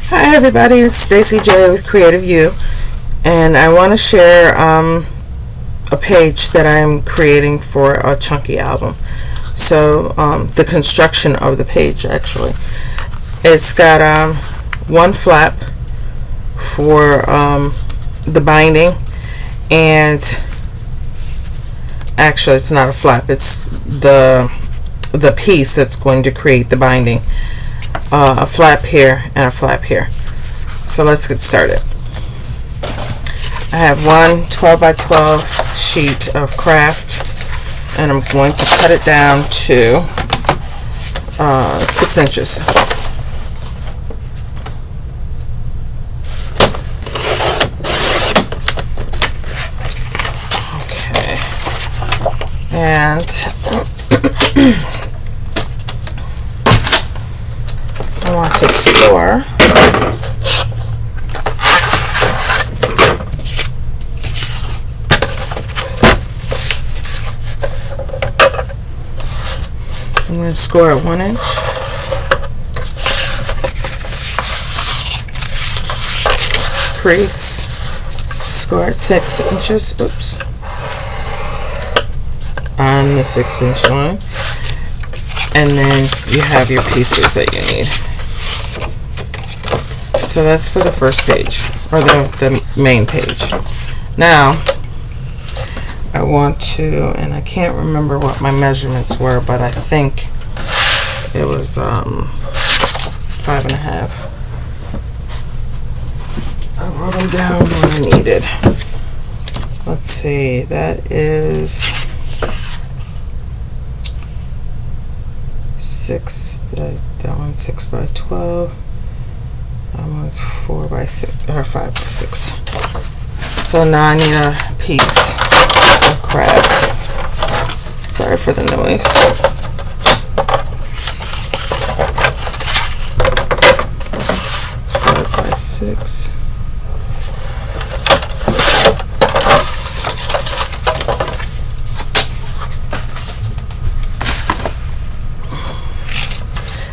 Hi everybody, it's Sta-C J with Creative You, and I want to share a page that I'm creating for a chunky album. So the construction of the page, actually, it's got one flap for the binding, and actually it's not a flap, it's the piece that's going to create the binding. A flap here and a flap here. So let's get started. I have one 12 by 12 sheet of craft, and I'm going to cut it down to 6 inches. Okay, and I want to score I'm going to score at 1 inch. Crease, score at 6 inches. Oops. On the 6-inch line. And then you have your pieces that you need. So that's for the first page, or the main page. Now, I want to, and I can't remember what my measurements were, but I think it was 5.5. I wrote them down when I needed. Let's see, that is 6. That one's 6 by 12. That one's 4 by 6 or 5 by 6. So now I need a piece of craft. Sorry for the noise. 5 by 6.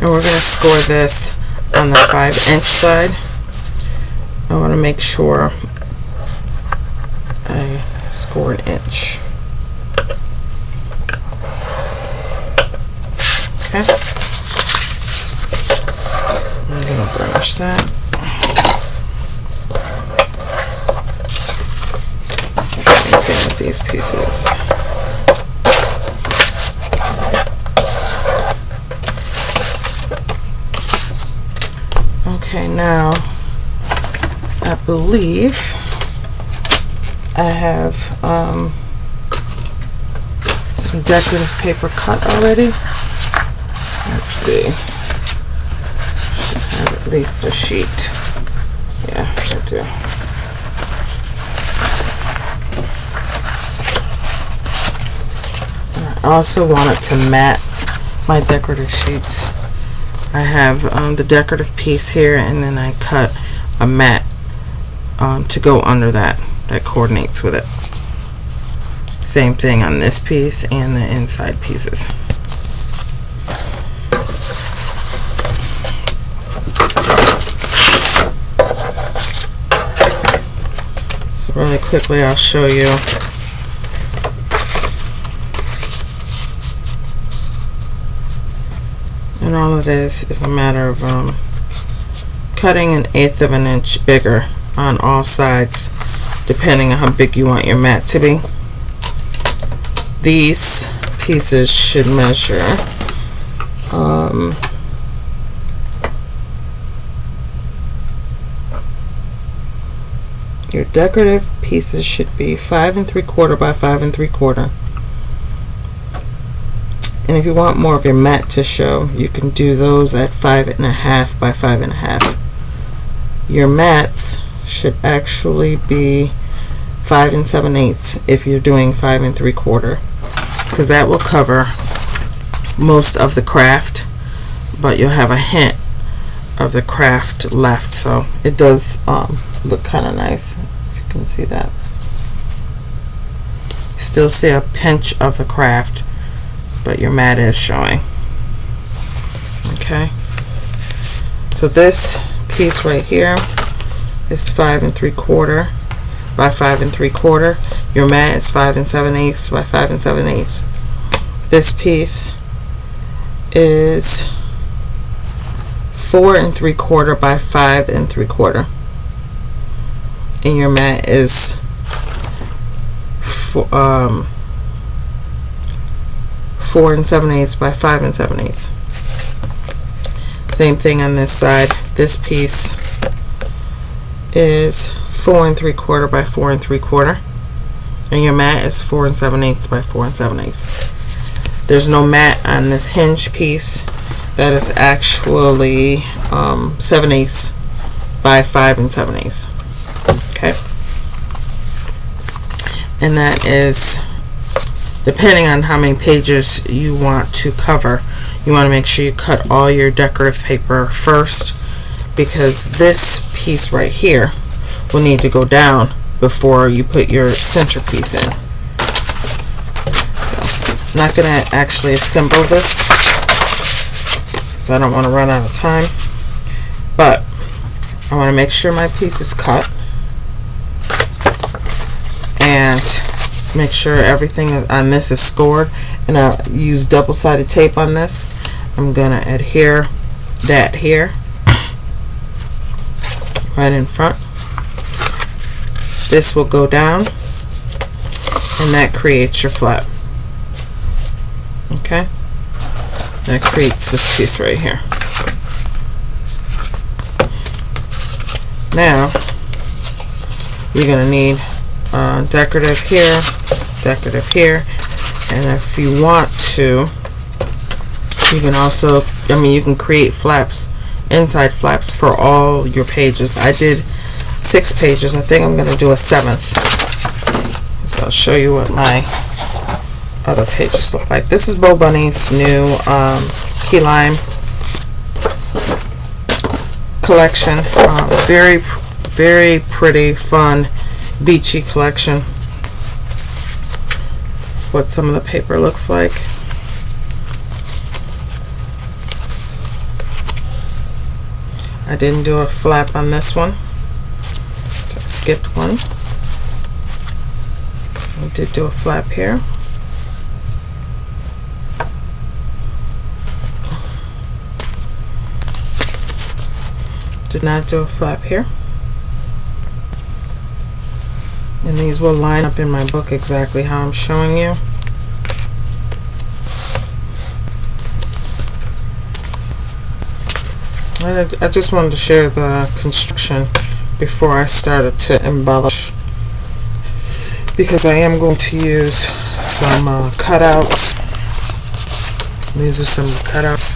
And we're going to score this on the 5-inch side. I want to make sure I score an inch. Okay. I'm going to burnish that. Same with these pieces. Okay, now I believe I have some decorative paper cut already. Let's see. Should have at least a sheet. Yeah, I do. And I also wanted to mat my decorative sheets. I have the decorative piece here, and then I cut a mat to go under that coordinates with it. Same thing on this piece and the inside pieces. So really quickly I'll show you. And all it is a matter of cutting 1/8 of an inch bigger on all sides, depending on how big you want your mat to be. These pieces should measure your decorative pieces should be 5 3/4 by 5 3/4. And if you want more of your mat to show, you can do those at 5.5 by 5.5. Your mats should actually be 5 7/8 if you're doing 5 3/4, because that will cover most of the craft, but you'll have a hint of the craft left, so it does look kind of nice, if you can see that. Still see a pinch of the craft, but your mat is showing. Okay, so this piece right here is 5 3/4 by 5 3/4. Your mat is 5 7/8 by 5 7/8. This piece is 4 3/4 by 5 3/4, and your mat is 4 7/8 by 5 7/8. Same thing on this side. This piece is 4 3/4 by 4 3/4, and your mat is 4 7/8 by 4 7/8. There's no mat on this hinge piece. That is actually 7/8 by 5 7/8. Okay, and that is depending on how many pages you want to cover. You want to make sure you cut all your decorative paper first, because this piece right here will need to go down before you put your centerpiece in. So I'm not going to actually assemble this, so I don't want to run out of time, but I want to make sure my piece is cut and make sure everything on this is scored, and I use double-sided tape on this. I'm gonna adhere that here right in front. This will go down, and that creates your flap. Okay, that creates this piece right here. Now you're gonna need decorative here, decorative here, and if you want to, you can also, you can create flaps, inside flaps for all your pages. I did 6 pages. I think I'm going to do a 7th. So I'll show you what my other pages look like. This is Bo Bunny's new key lime collection. Very pretty, fun, beachy collection. This is what some of the paper looks like. I didn't do a flap on this one, so I skipped one. I did do a flap here. Did not do a flap here. And these will line up in my book exactly how I'm showing you. I just wanted to share the construction before I started to embellish, because I am going to use some cutouts. These are some cutouts.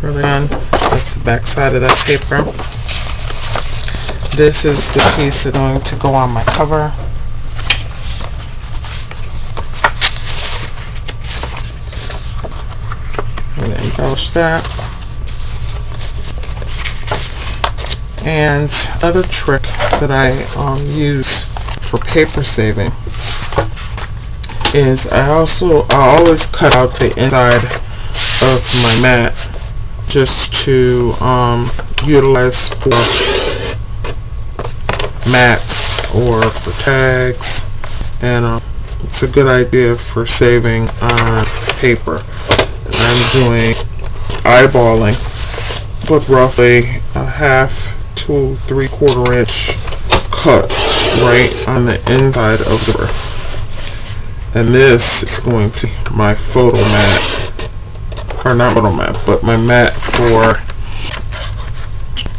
Really fun. That's the back side of that paper. This is the piece that's going to go on my cover. I'm going to embellish that. And other trick that I use for paper saving is I always cut out the inside of my mat just to utilize for mats or for tags, and it's a good idea for saving on paper. I'm doing eyeballing, but roughly a 1/2 to 3/4 inch cut right on the inside of the paper. And this is going to be my photo mat, or not photo mat, but my mat for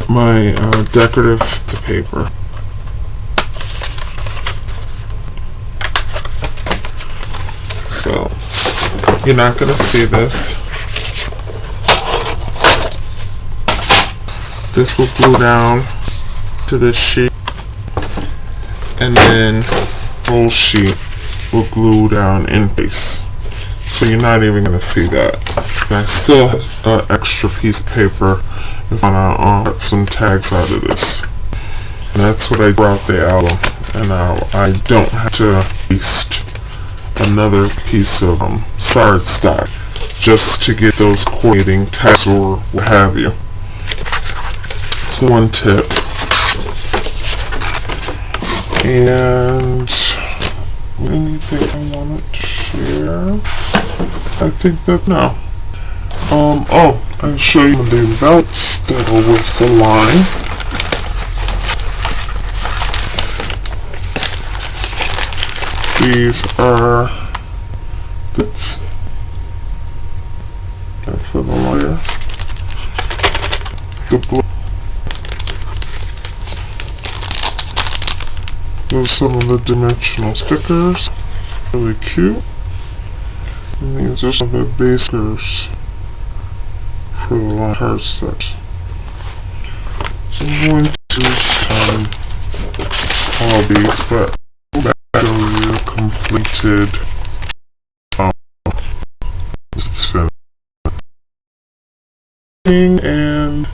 my decorative paper. So you're not going to see this. This will glue down to this sheet, and then whole sheet will glue down in place. So you're not even going to see that. And I still have an extra piece of paper if I want to cut some tags out of this. And that's what I brought the album. And now I don't have to waste another piece of cardstock just to get those coordinating tags or what have you. the one tip. And anything I wanted to share? I think that's now. I'll show you the belts that are with the line. These are bits for the layer. Those are some of the dimensional stickers. Really cute. And these are some of the base stickers for the line card set. So I'm going to do all these, but I'll show you completed it's finished. And